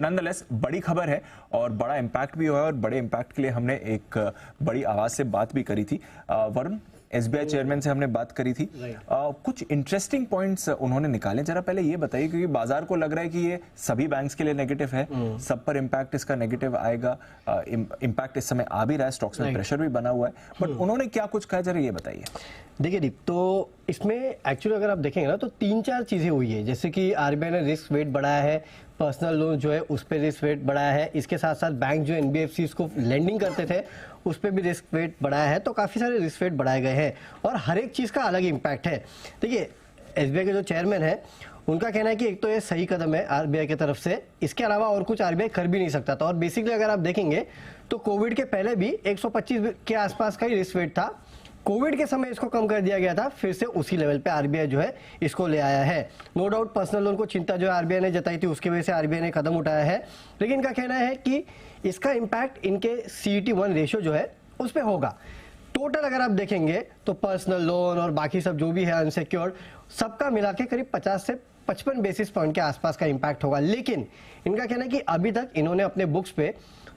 Nonetheless बड़ी खबर है और बड़ा इम्पैक्ट भी हुआ है और बड़े इम्पैक्ट के लिए हमने एक बड़ी आवाज से बात भी करी थी। वरुण, एसबीआई चेयरमैन से हमने बात करी थी। कुछ इंटरेस्टिंग पॉइंट्स उन्होंने निकाले, जरा पहले ये बताइए, क्योंकि बाजार को लग रहा है कि ये सभी बैंक्स के लिए नेगेटिव है, सब पर इम्पैक्ट इसका नेगेटिव आएगा। इम्पैक्ट इस समय आ भी रहा है, स्टॉक्स में प्रेशर भी बना हुआ है, बट उन्होंने क्या कुछ कहा, जरा ये बताइए। देखिए दीप, तो इसमें एक्चुअली अगर आप देखेंगे ना तो 3-4 चीजें हुई है। जैसे कि आरबीआई ने रिस्क वेट बढ़ाया है, पर्सनल लोन जो है उस पर रिस्क वेट बढ़ाया है, इसके साथ साथ बैंक जो एनबीएफसी को लेंडिंग करते थे उस पर भी रिस्क वेट बढ़ाया है। तो काफी सारे रिस्क वेट बढ़ाए गए हैं और हर एक चीज का अलग इम्पैक्ट है। देखिए, एसबीआई के जो चेयरमैन है उनका कहना है कि एक तो ये सही कदम है आरबीआई की तरफ से, इसके अलावा और कुछ आरबीआई कर भी नहीं सकता था। और बेसिकली अगर आप देखेंगे तो कोविड के पहले भी 125 के आसपास का ही रिस्क वेट था, कोविड के समय इसको कम कर दिया गया था, फिर से उसी लेवल पे आरबीआई जो है इसको ले आया है। नो डाउट पर्सनल लोन को चिंता जो है आरबीआई ने जताई थी, उसकी वजह से आरबीआई ने कदम उठाया है, लेकिन इनका कहना है कि इसका इम्पैक्ट इनके CET1 रेशियो जो है उस पर होगा। टोटल अगर आप देखेंगे तो पर्सनल लोन और बाकी सब जो भी है अनसिक्योर्ड, सबका मिला के करीब 50 से 55 बेसिस पॉइंट के आसपास का इम्पैक्ट होगा। लेकिन इनका कहना है कि अभी तक इन्होंने अपने बुक्स पे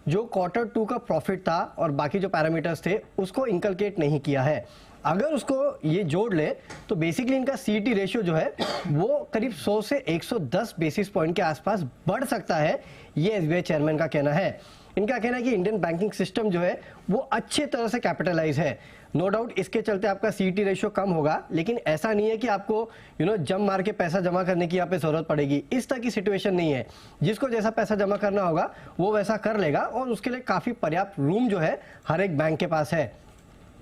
जो Q2 का प्रॉफिट था और बाकी जो पैरामीटर्स थे उसको इंकलकेट नहीं किया है। अगर उसको ये जोड़ ले तो बेसिकली इनका CET रेशियो जो है वो करीब 100 से 110 बेसिस पॉइंट के आसपास बढ़ सकता है, ये एसबीआई चेयरमैन का कहना है। इनका कहना है कि इंडियन बैंकिंग सिस्टम जो है वो अच्छी तरह से कैपिटलाइज है। नो डाउट इसके चलते आपका CET रेशियो कम होगा, लेकिन ऐसा नहीं है कि आपको जम मार के पैसा जमा करने की यहाँ पे जरूरत पड़ेगी, इस तरह की सिचुएशन नहीं है। जिसको जैसा पैसा जमा करना होगा वो वैसा कर लेगा और उसके लिए काफी पर्याप्त रूम जो है हर एक बैंक के पास है।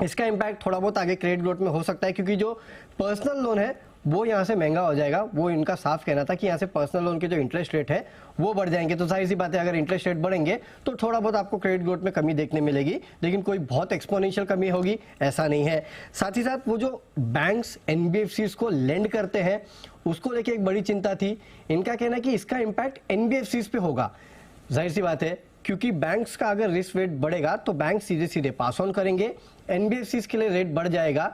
इसका इम्पैक्ट थोड़ा बहुत आगे क्रेडिट ग्रोथ में हो सकता है, क्योंकि जो पर्सनल लोन है वो यहाँ से महंगा हो जाएगा। वो इनका साफ कहना था कि यहाँ से पर्सनल लोन के जो इंटरेस्ट रेट है वो बढ़ जाएंगे। तो जाहिर सी बात है अगर इंटरेस्ट रेट बढ़ेंगे तो थोड़ा बहुत आपको क्रेडिट ग्रोथ में कमी देखने मिलेगी, लेकिन कोई बहुत एक्सपोनेंशियल कमी होगी ऐसा नहीं है। साथ ही साथ वो जो बैंक्स एनबीएफसीज को लेंड करते हैं उसको लेके एक बड़ी चिंता थी। इनका कहना है कि इसका इम्पैक्ट एनबीएफसीज पे होगा। जाहिर सी बात है, क्योंकि बैंक्स का अगर रिस्क वेट बढ़ेगा तो बैंक सीधे सीधे पास ऑन करेंगे, एनबीएफसीज के लिए रेट बढ़ जाएगा।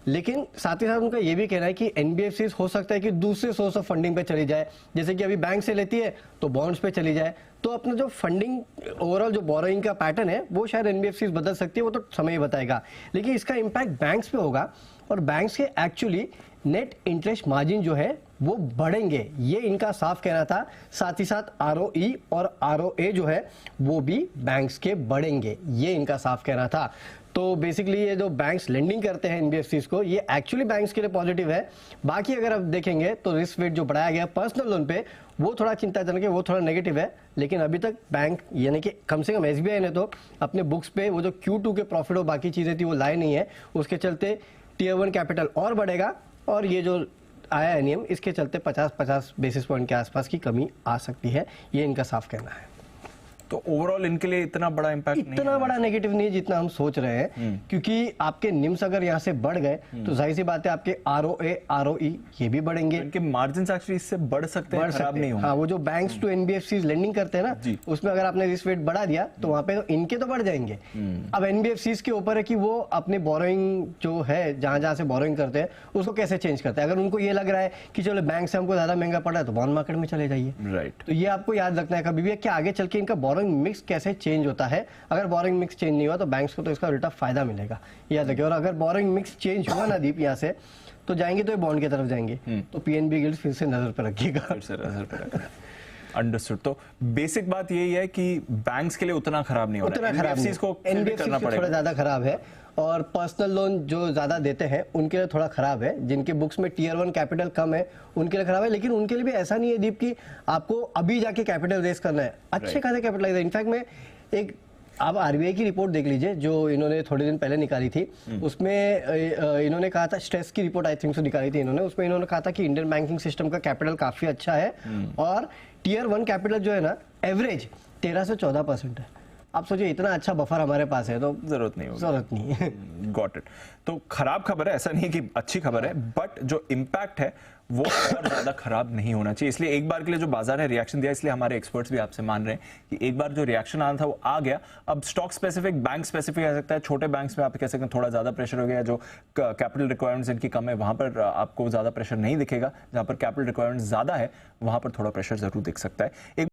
लेकिन साथ ही साथ उनका ये भी कहना है कि एनबीएफसीज हो सकता है कि दूसरे सोर्स ऑफ फंडिंग पे चली जाए, जैसे कि अभी बैंक से लेती है तो बॉन्ड्स पे चली जाए। तो अपना जो फंडिंग ओवरऑल जो बोरोइंग का पैटर्न है वो शायद एनबीएफसीज बदल सकती है, वो तो समय ही बताएगा। लेकिन इसका इम्पैक्ट बैंक्स पे होगा और बैंक्स के एक्चुअली नेट इंटरेस्ट मार्जिन जो है वो बढ़ेंगे, ये इनका साफ कहना था। साथ ही साथ ROE और ROA जो है वो भी बैंक्स के बढ़ेंगे, ये इनका साफ कहना था। तो बेसिकली ये जो बैंक्स लेंडिंग करते हैं एनबीएफसीज को, ये एक्चुअली बैंक्स के लिए पॉजिटिव है। बाकी अगर आप देखेंगे तो रिस्क वेट जो बढ़ाया गया पर्सनल लोन पे वो थोड़ा चिंताजनक है, वो थोड़ा नेगेटिव है। लेकिन अभी तक बैंक यानी कि कम से कम एसबीआई ने तो अपने बुक्स पे वो जो Q2 के प्रॉफिट और बाकी चीजें थी वो लाए नहीं है, उसके चलते Tier 1 कैपिटल और बढ़ेगा और ये जो आया है नियम इसके चलते 50 बेसिस पॉइंट के आसपास की कमी आ सकती है, ये इनका साफ कहना है। तो ओवरऑल इनके लिए इतना बड़ा इम्पैक्ट नहीं, इतना बड़ा नेगेटिव नहीं है जितना हम सोच रहे हैं, क्योंकि आपके निम्स अगर यहाँ से बढ़ गए तो जाहिर सी बात है आपके ROA ROE ये भी बढ़ेंगे, इनके मार्जिन्स एक्चुअली इससे बढ़ सकते हैं, खराब नहीं होंगे। हाँ, वो जो बैंक्स टू एनबीएफसीज लेंडिंग करते हैं ना, उसमें अगर आपने रिस्क वेट बढ़ा दिया तो वहां पे तो इनके तो बढ़ जाएंगे। अब एनबीएफसीज के ऊपर है कि वो अपने बोरोइंग जो है जहां जहां से बोरोइंग करते हैं उसको कैसे चेंज करते हैं। अगर उनको ये लग रहा है कि चलो बैंक से हमको ज्यादा महंगा पड़ा है तो बॉन्ड मार्केट में चले जाइए। राइट, तो ये आपको याद रखना है कभी भी कि आगे चल के इनका बोरोइंग मिक्स कैसे चेंज होता है। अगर बोरोइंग मिक्स चेंज नहीं हुआ तो बैंक्स को तो इसका उल्टा फायदा मिलेगा, याद रखिए। और अगर बोरोइंग मिक्स चेंज हुआ ना दीप यहाँ से तो जाएंगे तो ये बॉन्ड की तरफ जाएंगे, तो पीएनबी गिल्ड फिर से नजर पर रखिएगा। अंडरस्टूड। तो बेसिक बात यही है कि बैंक्स के लिए उतना खराब नहीं हो रहा है, एनबीएफसी को थोड़ा ज्यादा खराब है और पर्सनल लोन जो ज्यादा देते हैं उनके लिए थोड़ा खराब है। जिनके बुक्स में Tier 1 कैपिटल कम है उनके लिए खराब है, लेकिन उनके लिए भी ऐसा नहीं है दीप कि आपको अभी जाके कैपिटल रेस करना है, अच्छे खासे कैपिटलाइज है। इनफैक्ट में एक आप आरबीआई की रिपोर्ट देख लीजिए जो इन्होंने थोड़े दिन पहले निकाली थी, उसमें इन्होंने कहा था, स्ट्रेस की रिपोर्ट आई थिंक से निकाली थी इन्होंने, उसमें इन्होंने कहा था कि इंडियन बैंकिंग सिस्टम का कैपिटल काफी अच्छा है और Tier 1 कैपिटल जो है ना एवरेज 13 से 14% है। आप सोचिए इतना अच्छा बफर हमारे पास है तो जरूरत नहीं होगी, जरूरत नहीं। Got it. तो खराब खबर है, ऐसा नहीं है कि अच्छी खबर है, बट जो इम्पैक्ट है वो और ज्यादा खराब नहीं होना चाहिए। इसलिए एक बार के लिए जो बाजार ने रिएक्शन दिया, इसलिए हमारे एक्सपर्ट्स भी आपसे मान रहे हैं कि एक बार जो रिएक्शन आना था वो आ गया। अब स्टॉक स्पेसिफिक, बैंक स्पेसिफिक आ सकता है। छोटे बैंक्स में आप कह सकते हैं थोड़ा ज्यादा प्रेशर हो गया, जो कैपिटल रिक्वायरमेंट्स इनकी कम है वहां पर आपको ज्यादा प्रेशर नहीं दिखेगा। जहां पर कैपिटल रिक्वायरमेंट्स ज्यादा है वहां पर थोड़ा प्रेशर जरूर दिख सकता है।